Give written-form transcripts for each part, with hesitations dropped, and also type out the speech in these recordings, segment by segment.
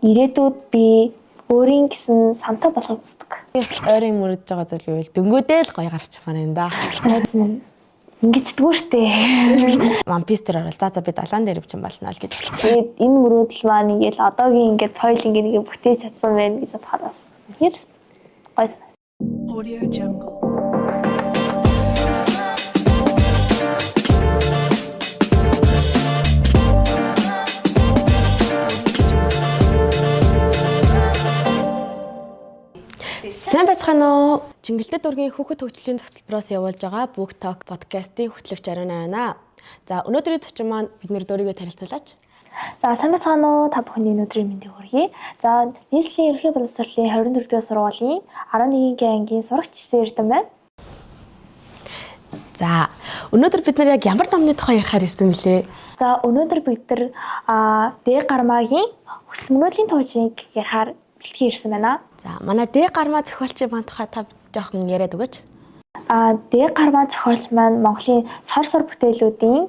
Ирээдүйд би өөрийн гэсэн сантай болохыг хүсдэг. Ойрын мөрөж байгаа зүйл гэвэл дөнгөдөө л гоё гарч байгаа юм да. Найз минь ингэждэггүй штэ. One Piece дээр орол. За би далаан дээр өвчин болно л гэж хэлсэн. Тэгээд энэ мөрөөдөл маань ингээл одоогийн ингээд файл ингээ бүтээж чадсан байна гэж бодоход бас үнэхээр гоё санаа. Audio Jungle. Сайн байцгаана уу? Чингэлтэй дургийн хүүхэд хөгжлийн цогцлбороос явуулж байгаа Book Talk подкастын хөтлөгч Ариана байна. За өнөөдрийн зочин маань бид нэр өөрийгөө танилцуулаач. За сайн байцгаана уу? Та бүхний өнөөдрийн мэндийг хүргэе. За нийслэлийн ерөнхий боловсролын 24-р сургуулийн 11-ийн ангийн сурагч Исэн Эрдэнэ байна. За өнөөдөр бид нар яг ямар номны тухай ярихаар ирсэн бэлээ? За өнөөдөр бид нар Д гармаагийн хүсэл мөрөөдлийн туужийг ярихаар бэлтгэн ирсэн байна. За манай Д гармаа зохиолчийн маань тухай та жоохон яриад өгөөч. Д гармаа зохиолч маань Монголын сор бүтээлүүдийн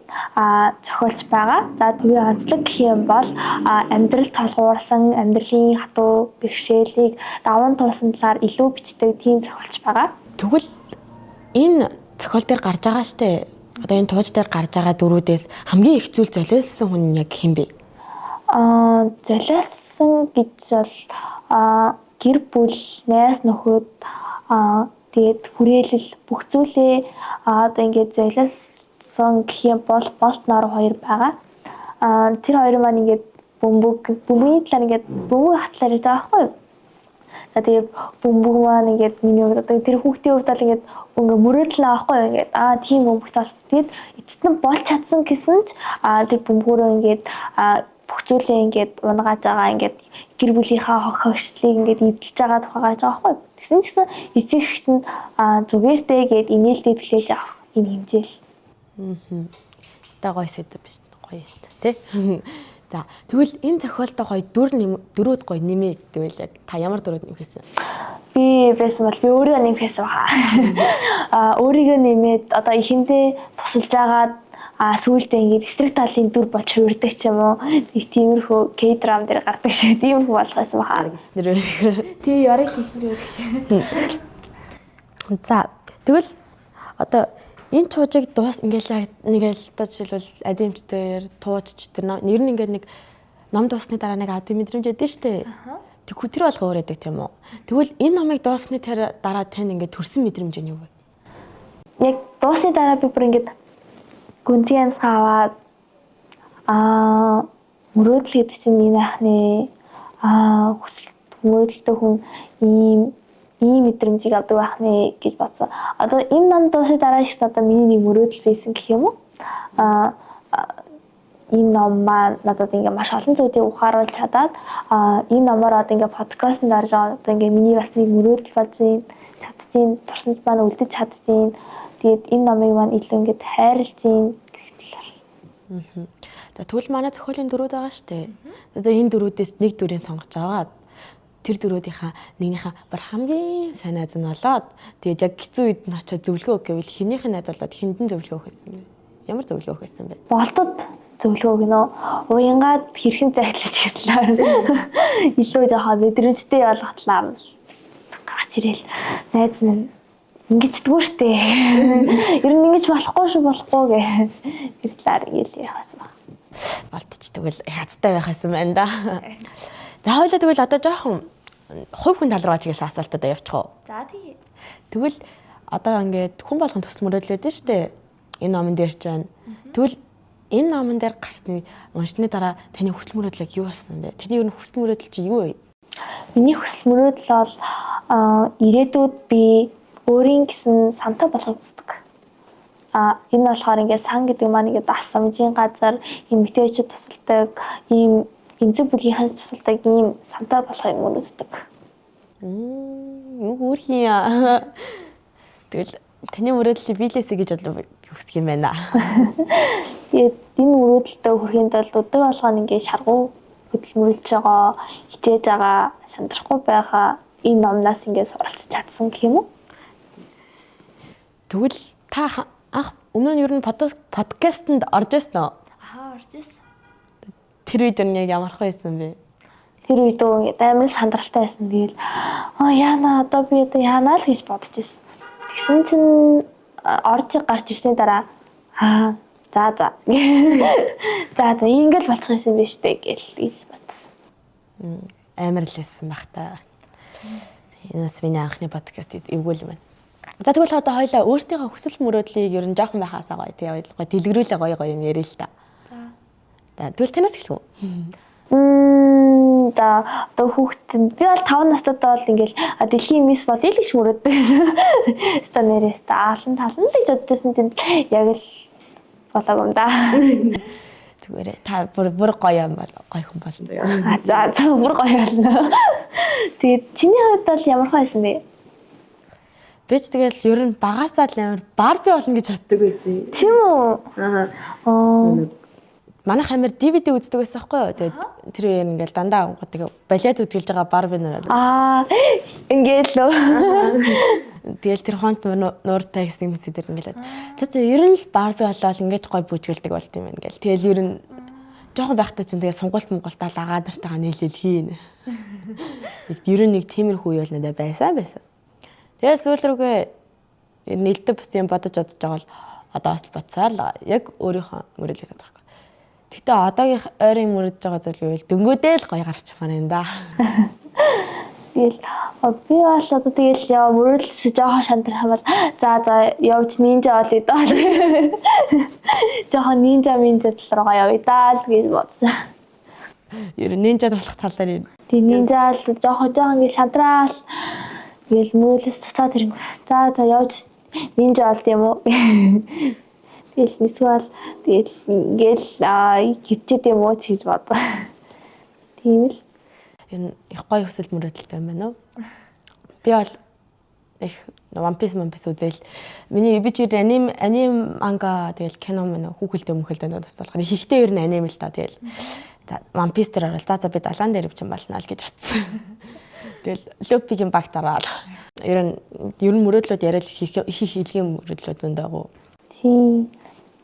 зохиолч байгаа. За төвийн онцлог гэх юм бол амьдрал толгуурлан амьдралын хатуу бэрхшээлийг даван туулсан талаар илүү бичдэг тийм зохиолч байгаа. Тэгвэл энэ зохиол дээр гарч байгаа штэ. Одоо энэ тууж дээр гарч байгаа дөрүүдээс хамгийн их зүйл золиослсон хүн яг хэн бэ? Золиослсон гэж бол гэр бүл, найз нөхөд тэгээд хүрээлэл бүх зүйлээ одоо ингээд золиослсон гэх юм бол болт нор хоёр байгаа. Тэр хоёр маань ингээд бөмбөгийн талаар ингээд бөмбөг хатлаар ярьж байгаа байхгүй юу? За тэгээд бөмбөг маань ингээд миний хувьд одоо тэр хүүхдийн хувьд бол ингээд ингээ мөрөөдөл аахгүй ингээд тийм бөмбөгт бол тэгээд эцэст нь болж чадсан гэсэн ч тэр бөмбөгөөрөө ингээд бүх зүйлээ ингээд унгааж байгаа ингээд гэр бүлийнхаа хогшлыг ингээд эвдэлж байгаа тухайгаа байгаа байхгүй. Тэгсэн чинь эцэгч нь зүгээртэй гээд имэйлдээ төлөөлж авах энэ хэмжээл. Та гоё сэдв биш гоё шүү дээ тий. За тэгвэл энэ зохиолтой гоё дөрүүд гоё нэмээ гэвэл яг та ямар дөрүүд нэмэхсэн? Би байсан бол би өөрийгөө нэмэхсэн баха. Өөрийгөө нэмээд одоо ихэндээ тусалж агаад сүүлдээ ингээд эсрэг талын дүр болж хувирдаг ч юм уу. Нэг тиймэрхүү K-драм дээр гардаг шиг тиймэрхүү болох байсан баха. Нэр Тий яриг хийхнэр өрөх шиг. За тэгвэл одоо энэ чуужийг дуус ингээл одоо жишээлбэл адимчдэр туужч тэр нэр нь ингээд нэг ном дуусны дараа нэг авдаг мэдрэмж өгдөө штэ. Тэгвэл тэр болох өөр байдаг тийм үү? Тэгвэл энэ номыг дуусны дараа тань ингээд төрсэн мэдрэмж нь юу вэ? Яг дуусны дараа би бүр ингээд гүнзгий амсгаа аваад мөрөөдөл гэдэг чинь энэ ахны хүсэл мөрөөдөлтэй хүн ийм мэдрэмжийг авдаг байхны гэж бодсон. Одоо энэ ном дуусны дараа их одоо миний нэг мөрөөдөл байсан гэх юм уу? Энэ ном маань надад ингээ маш олон зүйлийг ухааруулж чадаад энэ номоор одоо ингээ подкастт орж байгаа одоо ингээ миний бас нэг мөрөөдөл болж чадчихин туршиж маань үлдэж чадчихин. Тэгээд энэ номыг маань илүү ингээ хайрлж ийн гэх талаар. За тэгвэл манай зохиолын дөрүүд байгаа штэ. Одоо энэ дөрүүдээс нэг дөрийг сонгож аваад тэр дөрүүдийнхаа нэгнийхээ бар хамгийн сайн найз нь болоод тэгээд яг хэцүү үед нь очиад зөвлөгөө өгөх гэвэл хинийх нь найз болоод хиндэн зөвлөгөө өгөх байсан бэ? Ямар зөвлөгөө өгөх байсан бэ? Болтод зөвлөгөө өгнө. Уянгаад хэрхэн зайлуулж гэтлээ. Илүү жоохон мэдрэмжтэй болгох талаар гарч ирээл. Найз минь ингэждэггүй штэ. Ер нь ингэж болохгүй гэх тэр талаар ингээл ярих байсан баг. Болтч тэгвэл хацтай байх байсан байна да. За хоёулаа тэгвэл одоо жоохон хувь хүн тал руу чиглэсэн асуултад явчих уу? За тийм. Тэгвэл одоо ингээд хүн болгон төсөл мөрөөдлөөд нь штэ. Энэ номон дээр ч байна. Тэгвэл энэ номон дээр гарсны уншны дараа таны хүсэл мөрөөдөл юу болсон бэ? Таны ер нь хүсэл мөрөөдөл чи юу вэ? Миний хүсэл мөрөөдөл бол ирээдүйд би өөрийн гэсэн сантай болохыг хүсдэг. Энэ болохоор ингээд сан гэдэг маань ингээд асамжийн газар эмэгтэйчүүд тусалдаг, ийм эмзэг бүлгийнхээс тусалдаг ийм сантай болохыг мөрөөддөг. Юу хөрхийа. Тэгэл таны мөрөөдлийг биелээсэ гэж хүсэх юм байна. Тэгээд энэ мөрөөдөлтөд хүрэхэд бол өдөр болгоно ингээд шаргуу хөдөлмөрлөж байгаа, хичээж байгаа, шантрахгүй байгаа энэ номнаас ингээд суралцж чадсан гэх юм уу? Тэгвэл та анх өмнө нь ер нь подкастэнд орж ирсэн үү? Орж ирсэн. Тэр үед нь яг ямар байсан бэ? Тэр үед ингээд амар сандралтай байсан. Тэгэл яана одоо би одоо яана л гэж бодож байсан. Тэгсэн чинь орж гарч ирсний дараа за ингээл болчих юм биш үү гэж бодсон. Амар л хэлсэн баг та. Энэс миний анхны подкаст эвгүй юм байна. За тэгвэл одоо хоёлаа өөрсдийнхөө хүсэл мөрөөдлийг ер нь жоохон байхаасаа гоё тэгээ гоё дэлгэрүүлээ гоё юм ярил л та. За тэгвэл танаас эхлэх үү? Одоо хүүхдэн би бол 5 настайдаа бол ингээл дэлхийн мисс болъё л гэж мөрөөддөг байсан. Ста нэрээс таалан талан л гэж боддосэн чинь яг л болоог юм да. Зүгээр та бүр гоё юм бол гоё хүн болно. За бүр гоё болно. Тэгээд чиний хувьд бол ямар байсан бэ? Би ч тэгэл ер нь багасаа л амар Барби болно гэж боддог байсан. Тийм үү? Манайх амар DVD үздэг байсан байхгүй юу? Тэгээд тэр үеэр ингээл дандаа тэгээ балет үзүүлж байгаа Барби нараад. Ингээл лөө. Тэгэл тэр хонт нууртай гэсэн юм дээр ингээл. За ер нь л Барби болоод ингэж гой бүжгэлдэг болт юм байна гэл. Тэгэл ер нь жоохон байхдаа чинь тэгээ сунгуултаа лагаа нартайгаа нийлэл хийн. Ер нь нэг тиймэрхүү үйл надад байсан. Тэгээ сүүл рүүгээ нэлээд бус юм бодож байгаа бол одоо бас бодсаар л яг өөрийнхөө мөрөлийг хадаг. Гэтэ одоогийн ойрын мөрөж байгаа зүйл гэвэл дөнгөөдөө л гоё гарч байгаа юм да. Тэгэл би бол одоо тэгэл мөрөлдсөн жоохон шантрах юм бол за явж нинжа болъё даа. Жоохон нинжа руугаа явъя даа гэж бодсон. Ер нь нинжад болох талаар юм. Тэг нинжа л жоохон ингэ шантраал тэгэл мөрөлс цацаа тэрэн. За явж нинжа болд юм уу? Тэгэл эсвэл тэгэл ингээл хөвчөд юм уу гэж бодлоо. Тийм л. Энэ их гоё хүсэл мөрөөдөлтэй юм байна уу? Би бол их One Piece үзэл. Би ч аним манга тэгэл кино мөн хүүхэлдээ мөхөлдөө тусалах. Ихтэй ер нь аним л та тэгэл. За One Piece дээр орол. За би далаан дээр өвчин болно л гэж бодсон. Тэгэл Luffy-гийн багт ороод. Ер нь мөрөөдлөд яриад их хэлгийн мөрөөдлөө зөндөөг. Тийм.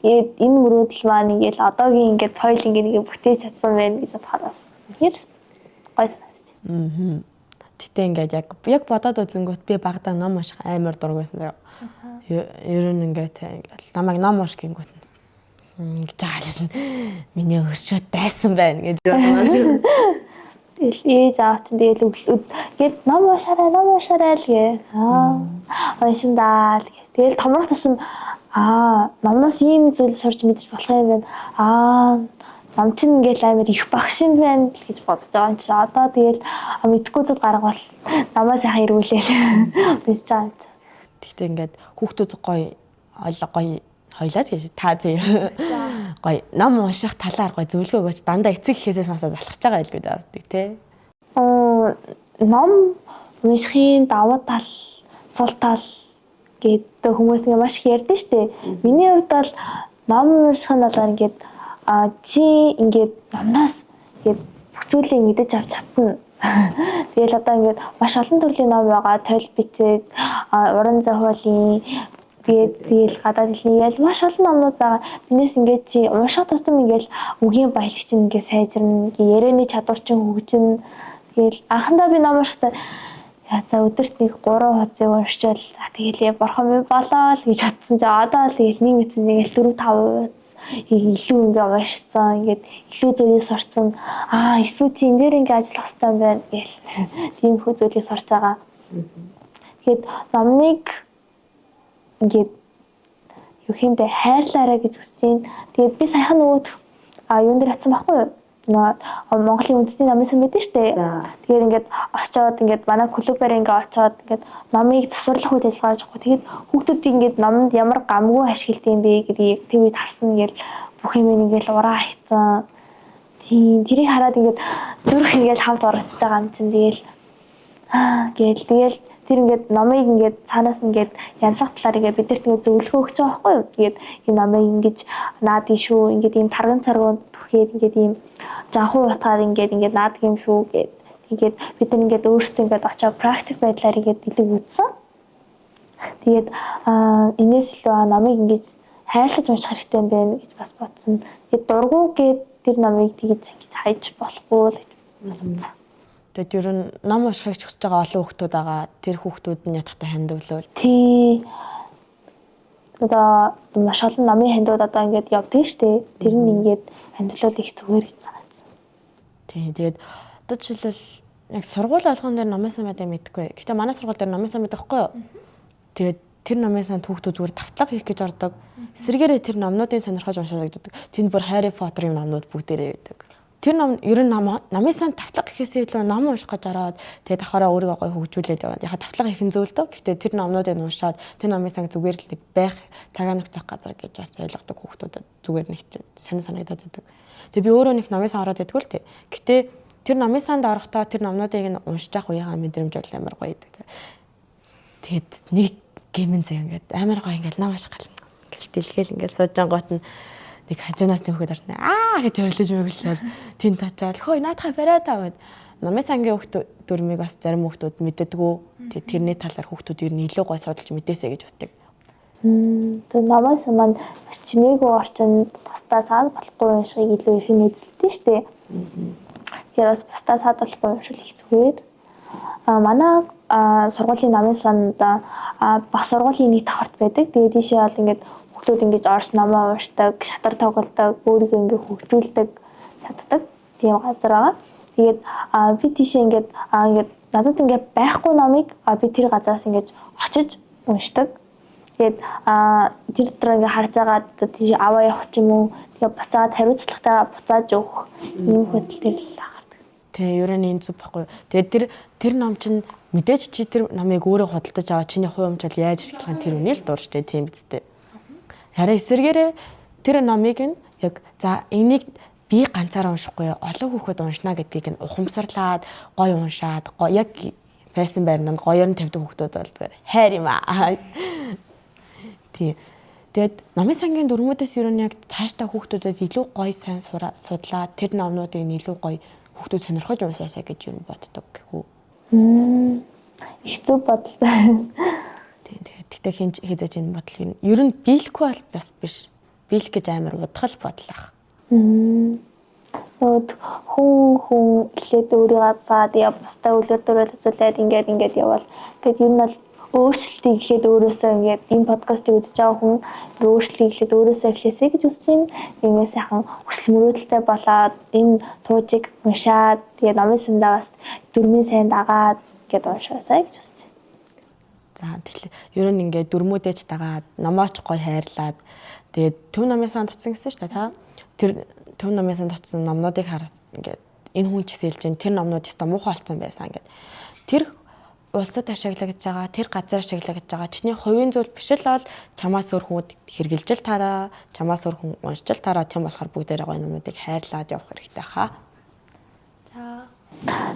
Энэ мөрөөдөл маань ингээл одоогийн ингээд файл ингээд бүтээж чадсан байх гэж бодохоор хэр гоё санагдчих. Гэтэ ингээд яг бодоод үзэнгүүт би багадаа ном унших амар дург байсан заяа. Ер нь ингээд намайг ном унших гингүүт ингэж хаалсан. Миний өршөөд дайсан байна гэж бодсон. Тэгэл ээж аав чинь тэгэл гээд ном уншаарай л гээ. Уншиндаа л гээ. Тэгэл томрох тусам номноос ийм зүйл сурч мэдэж болох юм байна. Ном чинь ингээл амар их багш юм байна гэж бодож байгаа юм чи. Одоо тэгэл мэдхгүй зүйл гаргавал намаа сайхан ирүүлээл бич чаа. Тэгтээ ингээд хүүхдүүд гоё хойлооч гэж та зөө. Гоё ном унших талаар гоё зөвлөгөө өгөөч. Дандаа эцэг гэхээсээ сонсоод залхаж байгаа байлгүй дээ тий. Ном уншихын давуу тал, сул тал гэдэг хүмүүс маш их ярьдэн штэ. Миний хувьд бол ном унших нь бол ингээд чи ингээд номнаас ингээд бүх зүйлийг мэдэж авч чадна. Тэгэл одоо ингээд маш олон төрлийн ном байгаа. Тойл бичиг, уран зохиолын тэгэл гадаад хэлний маш олон номнууд байгаа. Бинээс ингээд чи унших тусам ингээд үгийн баялаг чинь ингээд сайжирна. Ярианы чадвар чинь хөгжинэ. Тэгэл анхандаа би ном уншихтаа за өдөрт нэг 3 хуцыг уншчаал тэгэлээ борхон минь болоо л гэж бодсон чи одоо л тэгэл нэг мэдсэн нэг 4-5 илүү ингээ уншсан ингээд илүү зүйлийг сурцсан эсвэл чи энэ дээр ингээ ажиллах хэрэгтэй юм байна гэл тийм хөө зүйлийг сурч байгаа. Тэгэхэд номыг ингээд юу хэмдэ хайрлаарай гэж хүсэж. Тэгээд би саяхан нөгөөд юун дээр атсан байхгүй юу? Монголын үндэсний намын сан мэдэн штэ. Тэгээд ингээд очоод ингээд манай клубээр ингээд очоод ингээд номыг засварлах үйл ажиллагаа хийж байгаа. Тэгээд хүүхдүүд ингээд номонд ямар гамгүй ашиглалт юм бэ гэдгийг тэр үед харсан ингээд бүх юм ингээд ураа хийцэн. Тийм тэрийг хараад ингээд зүрх ингээд хамт орчихж байгаа юм чинь тэгэл тэр ингээд номыг ингээд цаанаас ингээд янзлах талаар ингээд бидэрт ингээд зөвлөгөө өгч байгаа байхгүй юу? Тэгээд энэ номыг ингэж наадын шүү ингээд ийм тарган царгууд бүхэд ингээд ийм жанхуу утгаар ингээд наадаг юм шүү гэд. Тэгээд бид нар ингээд өөрсдөө ингээд очоод практик байдлаар ингээд дэлгэв үзсэн. Тэгээд энэс илүү номыг ингээд хайрлаж унших хэрэгтэй юм байна гэж бас бодсон. Тэгээд дургу гээд тэр номыг тэгж хайж болохгүй л гэж бодсон. Тэгээд ер нь ном уншихыг хүсэж байгаа олон хүүхдүүд байгаа. Тэр хүүхдүүд нь ятгатай хандвал Тий. Одоо маш олон намын хандууд одоо ингээд явдаг штэ. Тэр нь ингээд хандвал их зүгээр гэж санагдсан. тий. Тэгээд одоо жишээлбэл яг сургууль болгон дээр номын сан байдаг мэдгүй. Гэхдээ манай сургууль дээр номын сан байдаг хгүй юу? Тэгээд тэр номын сан хүүхдүүд зүгээр тавтлага хийх гэж ордог. Эсвэргээрээ тэр номнуудын сонирхож уншаад байдаг. Тэнд бүр Harry Potter-ын номнууд бүгдээрээ байдаг. Тэр ном ер нь номын сан тавтлага гэхээсээ илүү ном унших гэж ороод тэгээд давхараа өөрийгөө гоё хөгжүүлээд яваад яхаа тавтлага хийх зүйл дөө. Гэхдээ тэр номнуудыг уншаад тэр номын сан зүгээр л нэг байх цагаан өгчих газар гэж бас ойлгодог хүүхдүүдэд зүгээр нэг сонир санагдаад байдаг. Тэгээд би өөрөө нэг номын сан ороод байдгүй л тий. Гэхдээ тэр номын санд орохдоо тэр номнуудыг нь уншиж явах үеийнхаа мэдрэмж бол амар гоё байдаг. Тэгээд нэг гэмэн заяа ингээд амар гоё ингээд ном унших гал. Ингээл дэлгээл ингээд сууж ангууд нь нэг хажуунаас нөхөд орно. Гэж өрлөж мөглөөд тэнд очиад хөөе наатаа бариад аваад номын сангийн хүүхдүүд дөрмийг бас зарим хүүхдүүд мэддэггүй. Тэгээд тэрний талаар хүүхдүүд ер нь илүү гоё судалж мэдээсэй гэж үздэг. Тэгээд номоос маань чимээгүй орчинд бусдаа саад болохгүй уншихыг илүү их үзэлтэй штэ. Тэгэхээр бас бусдаа саад болохгүй уншил их зүгээр. Манай сургуулийн номын санд баг сургуулийн нэг давхарт байдаг. Тэгээд тийшээ бол ингээд хүүхдүүд ингэж орж номоо уншдаг, шатар тоглодог, өөрийгөө ингээд хөгжүүлдэг, чаддаг тийм газар байгаа. Тэгээд би тийшээ ингээд надад ингээд байхгүй номыг би тэр газараас ингээд очиж уншдаг. Тэгээд тэр дотор ингээд харж байгаа тийш аваа явах ч юм уу, тэгээд буцаад хариуцлагатайгаа буцааж өгөх ийм хөдөл төр л гардаг. Тэ ер нь энэ зүг баггүй. Тэгээд тэр ном чинь мэдээж чи тэр номыг өөрөө худалдаж аваад чиний хувь өмч бол яаж ашиглах нь тэр үнийг л дуурчтэй тийм биз дээ. Харин эсвэргээрээ тэр номыг нь яг за энийг би ганцаараа уншихгүй олон хүүхэд уншна гэдгийг нь ухамсарлаад гоё уншаад яг байсан байрнанд гоёор нь тавьдаг хүүхдүүд бол зүгээр хайр юм аа. Тий. Тэгээд номын сангийн дүрмүүдээс ер нь яг тааштай хүүхдүүдэд илүү гоё сайн судлаад тэр номнуудыг илүү гоё хүүхдүүд сонирхож уншаасаа гэж юу боддог гэхүү. Их зөв бодол байна. Тэгтээ хийж энэ бодлыг ер нь биелэхгүй бол бас биш. Биелэх гэж амар удахал бодлоо. Хүн эхлээд өөрийгөө саад яа бусдаа үлгэр дуурайл үзүүлээд ингээд явбал тэгээд ер нь бол өөрчлөлтийг эхлээд өөрөөсөө ингээд энэ подкастыг үзэж байгаа хүн өөрчлөлтийг эхлээд өөрөөсөө эхлэсэй гэж үзэж байна. Ингээд сайхан хүсэл мөрөөдөлтэй болоод энэ туужийг уншаад тэгээд номын сандаа бас дөрмийн сайн дагаад гэд уншаасай гэж үзэж байна. За тэгэхээр ер нь ингээд дөрмүүдэж дагаад номооч гоё хайрлаад тэгээд төв номын санд очсон гэсэн шүү дээ та. Тэр төв номын санд очсон номнуудыг хараад ингээд энэ хүн ч хэлж чинь тэр номнууд ч муухай болсон байсан ингээд тэр улсад ашиглагдж байгаа тэр газар ашиглагдж байгаа чиний хувийн зүйл биш л бол чамаас өөр хүн хэрглэж л тараа чамаас өөр хүн уншиж л тараа тийм болохоор бүгдээрээ гоё номнуудыг хайрлаад явах хэрэгтэй хаа.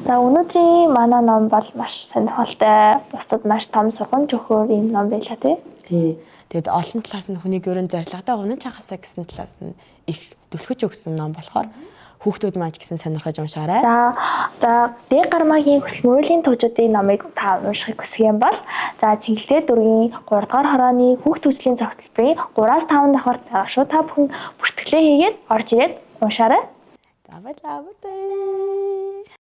За өнөөдрийн манай ном бол маш сонирхолтой. Бусдад маш том сургамж өгөхөөр юм ном байлаа тий. Тэгээд олон талаас нь хүнийг ерөн зорилготой унаж хахасаа гэсэн талаас нь их түлхэж өгсөн ном болохоор хүүхдүүд маань ч гэсэн сонирхож уншаарай. За Д гармагийн хүсэл мөрөөдлийн туужуудын номыг та уншихыг хүсэх юм бол за Чиглэлтэй дургийн 3 дугаар хорооны хүүхд хөгжлийн цогцлбарын 3-5 давхарт байгаа шүү. Та бүхэн бүртгэлээ хийгээд орж ирээд уншаарай. За баярлалаа.